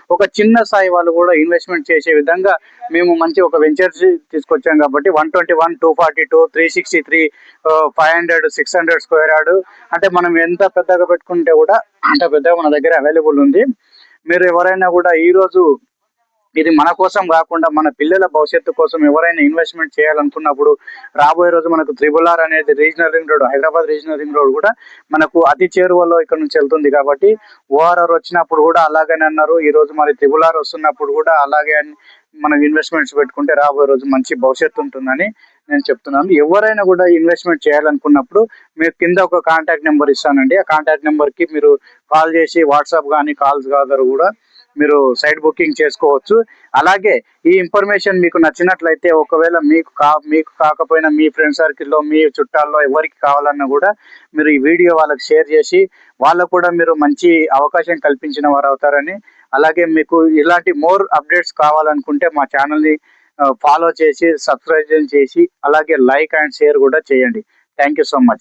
ఒక చిన్న స్థాయి వాళ్ళు కూడా ఇన్వెస్ట్మెంట్ చేసే విధంగా మేము మంచి ఒక వెంచర్స్ తీసుకొచ్చాం కాబట్టి 121, 242, 363, 500, 600 స్క్వేర్ యార్డ్ అంటే మనం ఎంత పెద్దగా పెట్టుకుంటే కూడా అంత పెద్దగా మన దగ్గర అవైలబుల్ ఉంది. మీరు ఎవరైనా కూడా ఈ రోజు ఇది మన కోసం కాకుండా మన పిల్లల భవిష్యత్తు కోసం ఎవరైనా ఇన్వెస్ట్మెంట్ చేయాలనుకున్నప్పుడు రాబోయే రోజు మనకు త్రిబుల్-ఆర్ అనేది regional ring road, Hyderabad regional ring road కూడా మనకు అతి చేరువలో ఇక్కడ నుంచి వెళ్తుంది కాబట్టి ఓఆర్ఆర్ వచ్చినప్పుడు కూడా అలాగనే అన్నారు. ఈ రోజు మరి త్రిబుల్-ఆర్ వస్తున్నప్పుడు కూడా అలాగే మనం ఇన్వెస్ట్మెంట్స్ పెట్టుకుంటే రాబోయే రోజు మంచి భవిష్యత్తు ఉంటుందని నేను చెప్తున్నాను. ఎవరైనా కూడా ఇన్వెస్ట్మెంట్ చేయాలనుకున్నప్పుడు మీరు కింద ఒక కాంటాక్ట్ నెంబర్ ఇస్తానండి. ఆ కాంటాక్ట్ నెంబర్కి మీరు కాల్ చేసి వాట్సాప్ కానీ కాల్స్ ద్వారా కూడా మీరు సైట్ బుకింగ్ చేసుకోవచ్చు. అలాగే ఈ ఇన్ఫర్మేషన్ మీకు నచ్చినట్లయితే ఒకవేళ మీకు కాకపోయినా మీ ఫ్రెండ్ సర్కిల్లో మీ చుట్టాల్లో ఎవరికి కావాలన్నా కూడా మీరు ఈ వీడియో వాళ్ళకి షేర్ చేసి వాళ్ళకు కూడా మీరు మంచి అవకాశం కల్పించిన వారు అవుతారని, అలాగే మీకు ఇలాంటి మోర్ అప్డేట్స్ కావాలనుకుంటే మా ఛానల్ని ఫాలో చేసి సబ్స్క్రైబ్ చేసి అలాగే లైక్ అండ్ షేర్ కూడా చేయండి. Thank you so much.